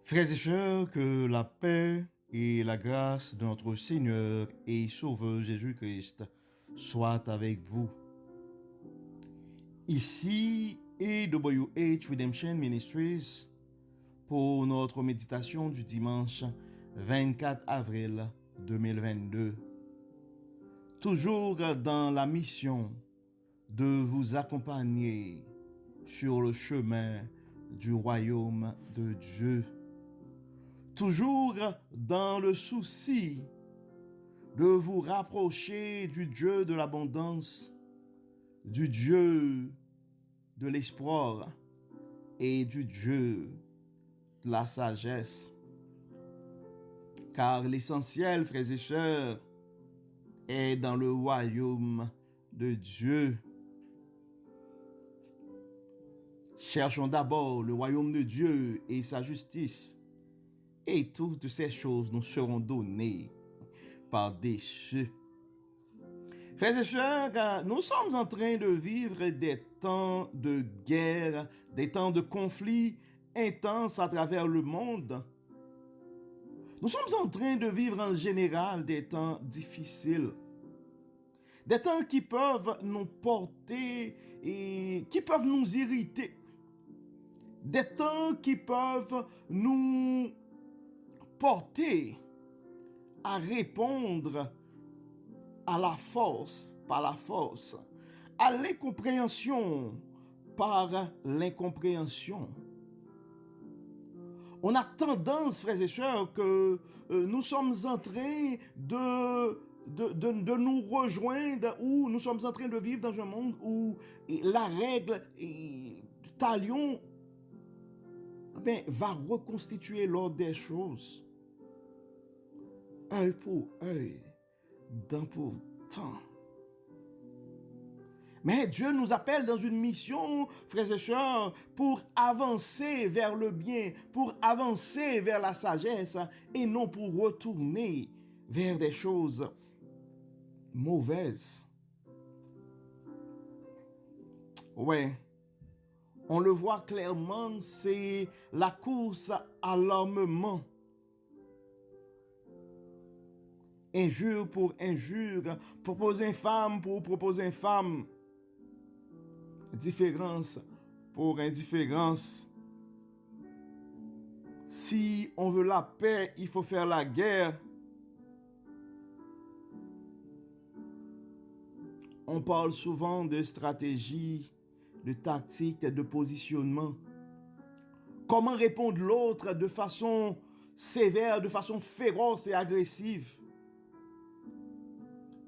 Frères et sœurs, que la paix et la grâce de notre Seigneur et Sauveur Jésus-Christ soient avec vous. Ici AWH Redemption Ministries pour notre méditation du dimanche 24 avril 2022. Toujours dans la mission de vous accompagner sur le chemin du royaume de Dieu. Toujours dans le souci de vous rapprocher du Dieu de l'abondance, du Dieu de l'espoir et du Dieu de la sagesse. Car l'essentiel, frères et sœurs, est dans le royaume de Dieu. Cherchons d'abord le royaume de Dieu et sa justice, et toutes ces choses nous seront données par-dessus. Frères et sœurs, nous sommes en train de vivre des temps de guerre, des temps de conflits intenses à travers le monde. Nous sommes en train de vivre en général des temps difficiles. Des temps qui peuvent nous porter et qui peuvent nous irriter. Des temps qui peuvent nous porter à répondre à la force par la force, à l'incompréhension par l'incompréhension. On a tendance, frères et sœurs, que nous sommes en train de nous rejoindre, ou nous sommes en train de vivre dans un monde où la règle du talion va reconstituer l'ordre des choses. Œil pour œil, dent pour dent. Mais Dieu nous appelle dans une mission, frères et sœurs, pour avancer vers le bien, pour avancer vers la sagesse, et non pour retourner vers des choses mauvaises. Ouais, on le voit clairement, c'est la course à l'armement. Injure pour injure, proposer infâme pour proposer infâme, différence pour indifférence. Si on veut la paix, il faut faire la guerre. On parle souvent de stratégie, de tactique, de positionnement. Comment répondre l'autre de façon sévère, de façon féroce et agressive?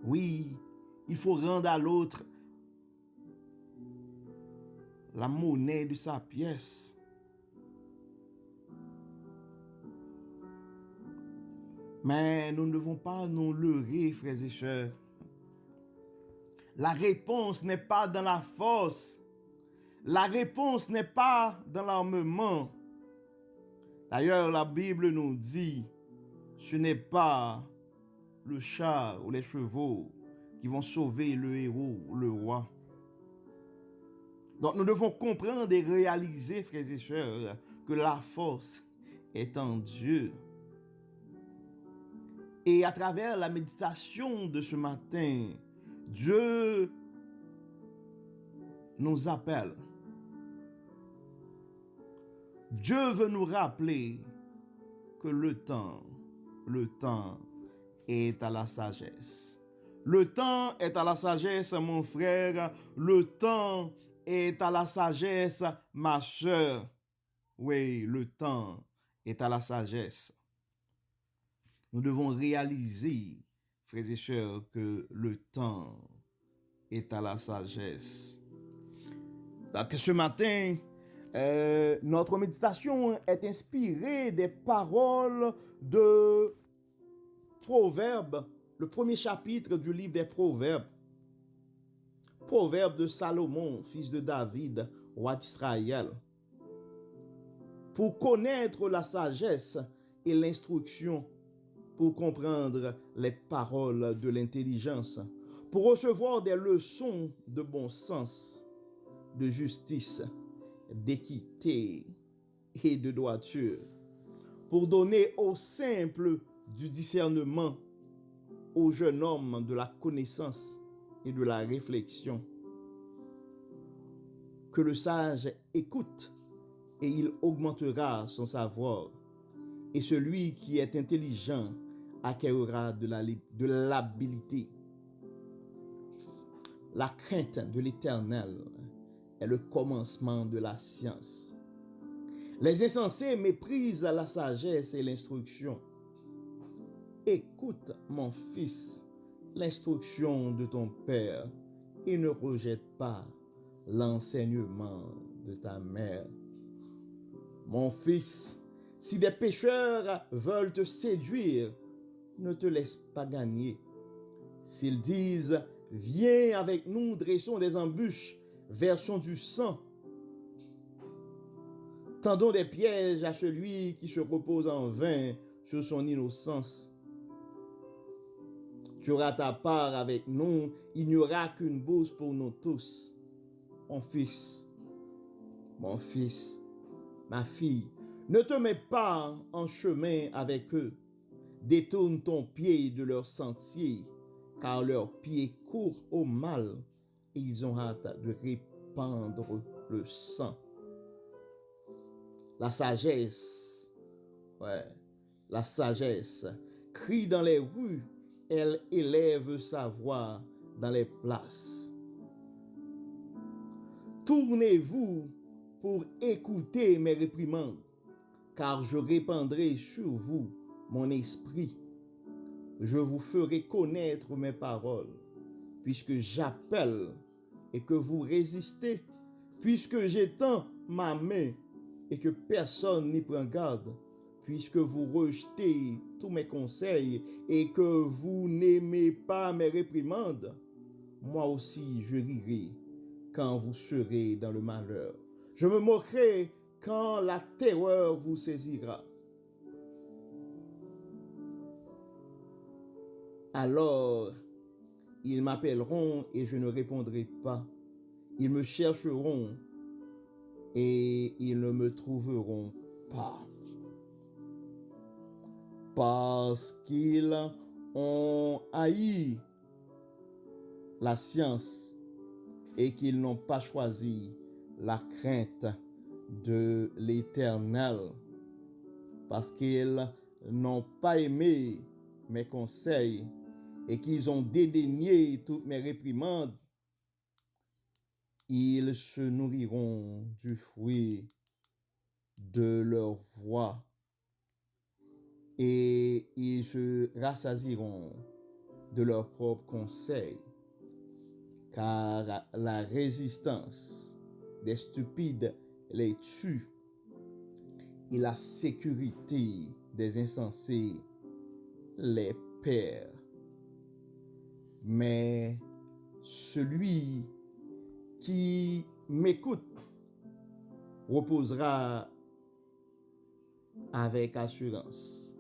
Oui, il faut rendre à l'autre la monnaie de sa pièce. Mais nous ne devons pas nous leurrer, frères et sœurs. La réponse n'est pas dans la force. La réponse n'est pas dans l'armement. D'ailleurs, la Bible nous dit, ce n'est pas le char ou les chevaux qui vont sauver le héros ou le roi. Donc nous devons comprendre et réaliser, frères et sœurs, que la force est en Dieu. Et à travers la méditation de ce matin, Dieu nous appelle. Dieu veut nous rappeler que le temps est à la sagesse. Le temps est à la sagesse, mon frère. Le temps est à la sagesse, ma sœur. Oui, le temps est à la sagesse. Nous devons réaliser, frères et sœurs, que le temps est à la sagesse. Donc, ce matin, notre méditation est inspirée des paroles de Proverbes, le premier chapitre du livre des Proverbes. Proverbes de Salomon, fils de David, roi d'Israël. Pour connaître la sagesse et l'instruction, pour comprendre les paroles de l'intelligence, pour recevoir des leçons de bon sens, de justice, d'équité et de droiture, pour donner au simple du discernement, au jeune homme de la connaissance et de la réflexion. Que le sage écoute et il augmentera son savoir. Et celui qui est intelligent acquérera de l'habileté. La crainte de l'Éternel est le commencement de la science. Les insensés méprisent la sagesse et l'instruction. Écoute, mon fils, l'instruction de ton père et ne rejette pas l'enseignement de ta mère. Mon fils, si des pécheurs veulent te séduire, ne te laisse pas gagner. S'ils disent, viens avec nous, dressons des embûches, versons du sang. Tendons des pièges à celui qui se repose en vain sur son innocence. Tu auras ta part avec nous, il n'y aura qu'une bourse pour nous tous. Mon fils, ma fille, ne te mets pas en chemin avec eux. Détourne ton pied de leur sentier, car leurs pieds courent au mal et ils ont hâte de répandre le sang. La sagesse crie dans les rues, elle élève sa voix dans les places. Tournez-vous pour écouter mes réprimandes, car je répandrai sur vous mon esprit. Je vous ferai connaître mes paroles, puisque j'appelle et que vous résistez, puisque j'étends ma main et que personne n'y prend garde, puisque vous rejetez tous mes conseils et que vous n'aimez pas mes réprimandes. Moi aussi je rirai quand vous serez dans le malheur. Je me moquerai quand la terreur vous saisira. Alors, ils m'appelleront et je ne répondrai pas. Ils me chercheront et ils ne me trouveront pas. Parce qu'ils ont haï la science et qu'ils n'ont pas choisi la crainte de l'Éternel. Parce qu'ils n'ont pas aimé mes conseils et qu'ils ont dédaigné toutes mes réprimandes, ils se nourriront du fruit de leur voix et ils se rassasieront de leurs propres conseils, car la résistance des stupides les tue et la sécurité des insensés les perd. Mais celui qui m'écoute reposera avec assurance.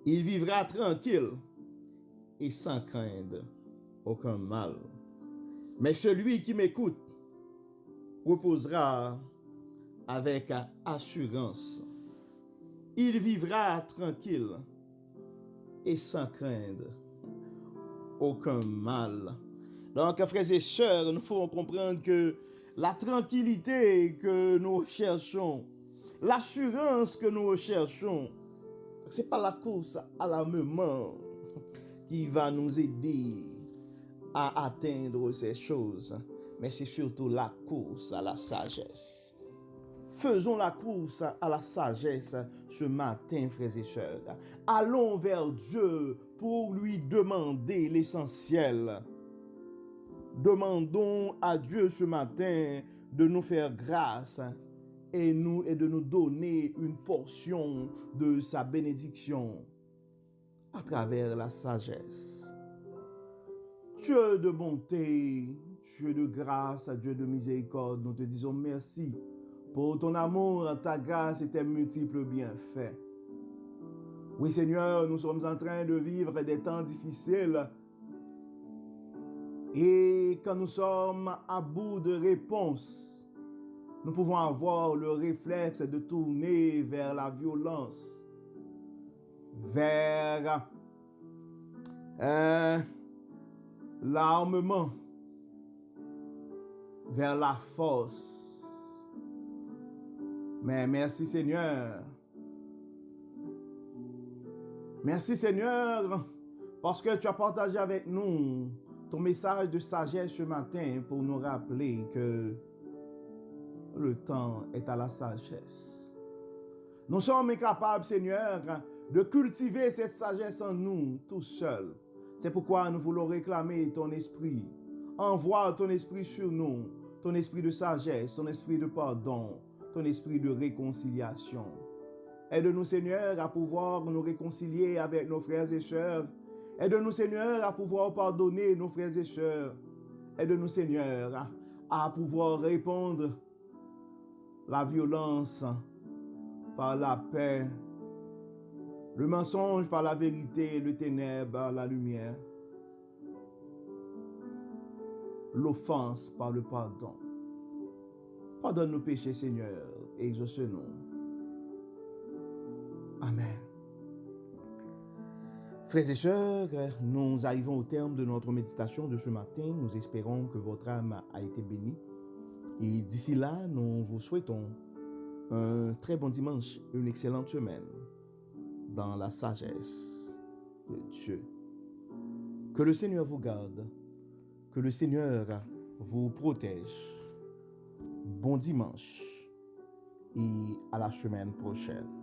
Il vivra tranquille et sans craindre aucun mal. Mais celui qui m'écoute reposera avec assurance. Il vivra tranquille et sans craindre aucun mal. Donc, frères et sœurs, nous pouvons comprendre que la tranquillité que nous cherchons, l'assurance que nous recherchons, ce n'est pas la course à l'armement qui va nous aider à atteindre ces choses, mais c'est surtout la course à la sagesse. Faisons la course à la sagesse ce matin, frères et sœurs. Allons vers Dieu pour lui demander l'essentiel. Demandons à Dieu ce matin de nous faire grâce et de nous donner une portion de sa bénédiction à travers la sagesse. Dieu de bonté, Dieu de grâce, Dieu de miséricorde, nous te disons merci pour ton amour, ta grâce et tes multiples bienfaits. Oui Seigneur, nous sommes en train de vivre des temps difficiles et quand nous sommes à bout de réponses, nous pouvons avoir le réflexe de tourner vers la violence. vers l'armement, vers la force. Mais merci Seigneur. Merci Seigneur, parce que tu as partagé avec nous ton message de sagesse ce matin pour nous rappeler que le temps est à la sagesse. Nous sommes incapables, Seigneur, de cultiver cette sagesse en nous tout seuls. C'est pourquoi nous voulons réclamer ton esprit. Envoie ton esprit sur nous, ton esprit de sagesse, ton esprit de pardon, ton esprit de réconciliation. Aide-nous, Seigneur, à pouvoir nous réconcilier avec nos frères et sœurs. Aide-nous, Seigneur, à pouvoir pardonner nos frères et sœurs. Aide-nous, Seigneur, à pouvoir répondre la violence par la paix, le mensonge par la vérité, le ténèbre par la lumière, l'offense par le pardon. Pardonne nos péchés, Seigneur, et exauce-nous. Amen. Frères et sœurs, nous arrivons au terme de notre méditation de ce matin. Nous espérons que votre âme a été bénie. Et d'ici là, nous vous souhaitons un très bon dimanche, une excellente semaine dans la sagesse de Dieu. Que le Seigneur vous garde, que le Seigneur vous protège. Bon dimanche et à la semaine prochaine.